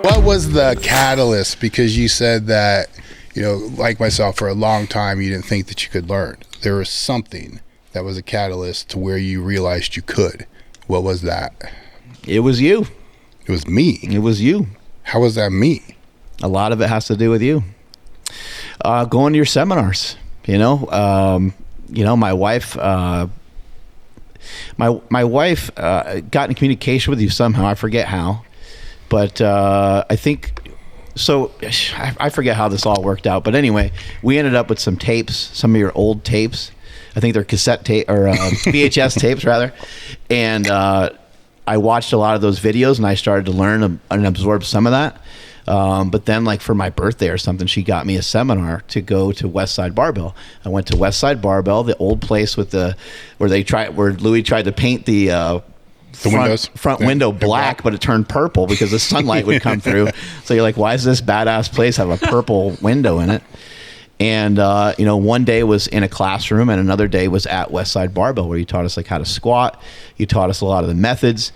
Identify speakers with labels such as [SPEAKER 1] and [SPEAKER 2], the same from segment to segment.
[SPEAKER 1] What was the catalyst? Because you said that, like myself, for a long time, you didn't think that you could learn. There was something that was a catalyst to where you realized you could. What was that?
[SPEAKER 2] It was you.
[SPEAKER 1] It was me.
[SPEAKER 2] It was you.
[SPEAKER 1] How was that me?
[SPEAKER 2] A lot of it has to do with you. Going to your seminars, my wife, my wife got in communication with you somehow. I forget how, but I think so. I forget how this all worked out. But anyway, we ended up with some tapes, some of your old tapes. I think they're cassette tape or VHS tapes rather. And I watched a lot of those videos, and I started to learn and absorb some of that. But then, like for my birthday or something, she got me a seminar to go to Westside Barbell. I went to Westside Barbell, the old place with where Louis tried to paint the front window black, but it turned purple because the sunlight would come through. So you're like, why does this badass place have a purple window in it? And one day was in a classroom, and another day was at Westside Barbell, where you taught us like how to squat. You taught us a lot of the methods.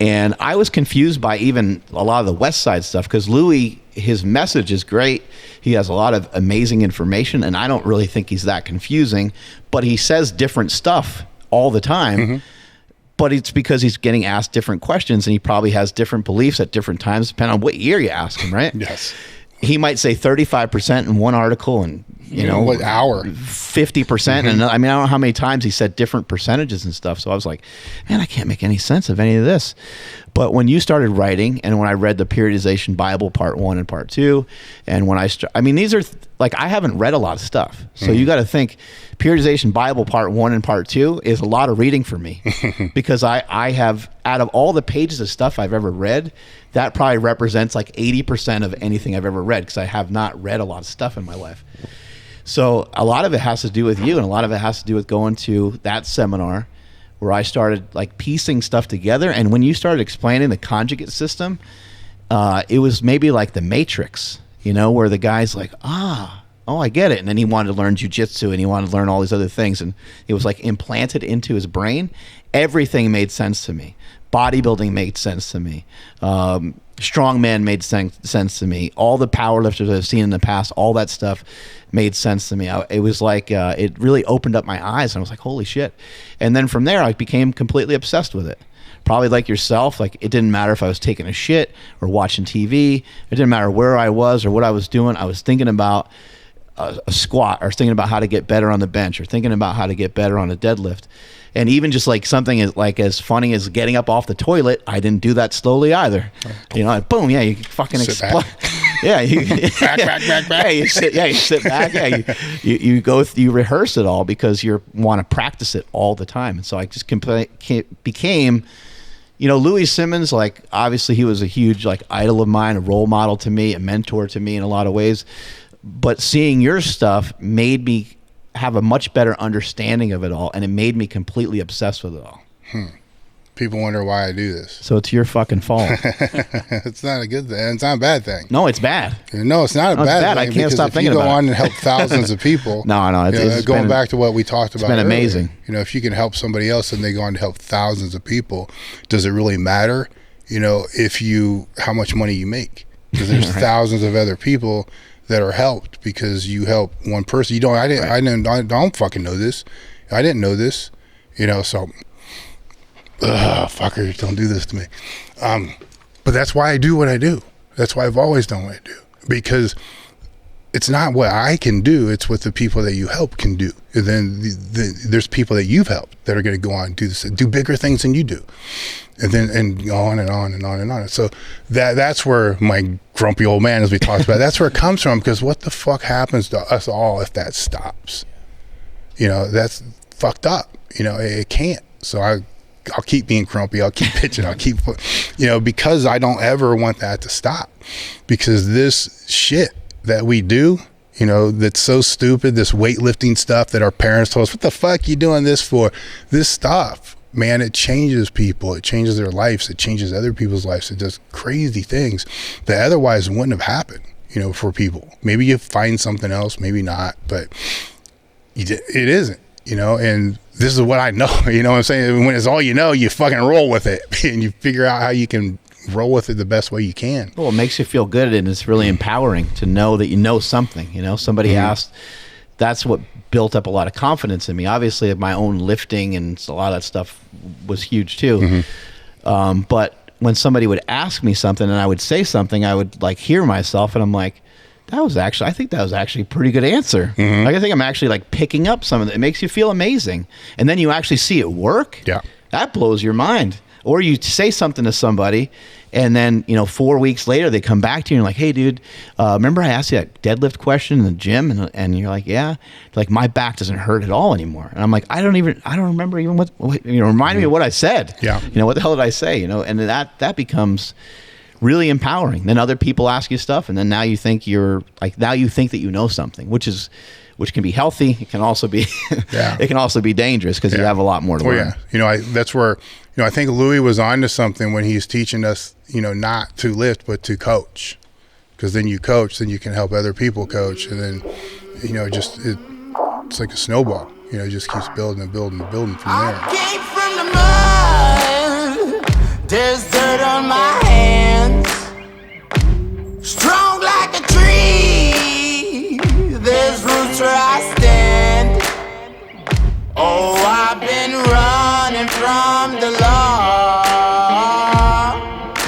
[SPEAKER 2] And I was confused by even a lot of the West Side stuff, because Louis, his message is great. He has a lot of amazing information, and I don't really think he's that confusing, but he says different stuff all the time. Mm-hmm. But it's because he's getting asked different questions, and he probably has different beliefs at different times, depending on what year you ask him, right?
[SPEAKER 1] Yes.
[SPEAKER 2] He might say 35% in one article, and
[SPEAKER 1] what hour
[SPEAKER 2] 50%. Mm-hmm. And I mean, I don't know how many times he said different percentages and stuff. So I was like, man, I can't make any sense of any of this. But when you started writing, and when I read the Periodization Bible Part 1 and Part 2, and when these are like, I haven't read a lot of stuff. So you got to think Periodization Bible Part 1 and Part 2 is a lot of reading for me because I have, out of all the pages of stuff I've ever read, that probably represents like 80% of anything I've ever read, because I have not read a lot of stuff in my life. So a lot of it has to do with you, and a lot of it has to do with going to that seminar where I started like piecing stuff together. And when you started explaining the conjugate system, it was maybe like the Matrix, where the guy's like, oh, I get it. And then he wanted to learn jujitsu, and he wanted to learn all these other things. And it was like implanted into his brain. Everything made sense to me. Bodybuilding made sense to me. Strongman made sense to me. All the powerlifters I've seen in the past, all that stuff made sense to me. It was like, it really opened up my eyes, and I was like, holy shit. And then from there, I became completely obsessed with it. Probably like yourself, like it didn't matter if I was taking a shit or watching TV. It didn't matter where I was or what I was doing. I was thinking about a squat, or thinking about how to get better on the bench, or thinking about how to get better on a deadlift. And even just like something as funny as getting up off the toilet, I didn't do that slowly either. Boom, yeah, you fucking explode. Yeah, back. Yeah, you sit back. Yeah, you rehearse it all because you want to practice it all the time. And so I just became, Louis Simmons. Like obviously he was a huge like idol of mine, a role model to me, a mentor to me in a lot of ways. But seeing your stuff made me have a much better understanding of it all, and it made me completely obsessed with it all.
[SPEAKER 1] People wonder why I do this.
[SPEAKER 2] So it's your fucking fault.
[SPEAKER 1] It's not a good thing. It's not a bad thing.
[SPEAKER 2] No, it's bad.
[SPEAKER 1] No, it's not a bad thing.
[SPEAKER 2] I can't stop thinking about it.
[SPEAKER 1] If you go on and help thousands of people.
[SPEAKER 2] No.
[SPEAKER 1] Going back to what we talked about
[SPEAKER 2] earlier, amazing.
[SPEAKER 1] If you can help somebody else and they go on to help thousands of people, does it really matter? How much money you make? Because there's right. Thousands of other people that are helped because you help one person. I don't fucking know this. I didn't know this, so fuckers, don't do this to me. But that's why I do what I do. That's why I've always done what I do, because it's not what I can do, it's what the people that you help can do. And then there's people that you've helped that are going to go on and do bigger things than you do. And then on and on and on and on. So that's where my grumpy old man, as we talked about, that's where it comes from. Because what the fuck happens to us all if that stops? That's fucked up. It can't. So I'll keep being grumpy. I'll keep pitching. I'll keep, because I don't ever want that to stop. Because this shit that we do, that's so stupid, this weightlifting stuff that our parents told us, what the fuck you doing this for? This stuff. Man, it changes people. It changes their lives. It changes other people's lives. It does crazy things that otherwise wouldn't have happened, for people. Maybe you find something else, maybe not, but it isn't, and this is what I know, what I'm saying? When it's all you fucking roll with it and you figure out how you can roll with it the best way you can.
[SPEAKER 2] Well, it makes you feel good, and it's really empowering to know that you know something. You know, somebody asked. That's what built up a lot of confidence in me. Obviously, my own lifting and a lot of that stuff was huge too. But when somebody would ask me something and I would say something, I would like hear myself, and I'm like, I think that was actually a pretty good answer. Like, I think I'm actually like picking up some of it. It makes you feel amazing. And then you actually see it work.
[SPEAKER 1] Yeah.
[SPEAKER 2] That blows your mind. Or you say something to somebody, and then, 4 weeks later, they come back to you and you're like, hey, dude, remember I asked you that deadlift question in the gym? And you're like, yeah. Like, my back doesn't hurt at all anymore. And I'm like, I don't remember even what remind me of what I said.
[SPEAKER 1] Yeah.
[SPEAKER 2] What the hell did I say? And that becomes really empowering. Then other people ask you stuff, and then now you think that you know something, which can be healthy. It can also be it can also be dangerous because you have a lot more to learn.
[SPEAKER 1] Yeah. That's where I think Louis was onto something when he's teaching us, not to lift but to coach. Because then you coach, then you can help other people coach, and then it's like a snowball. It just keeps building and building and building from there.
[SPEAKER 3] I came from the mud. There's dirt on my head.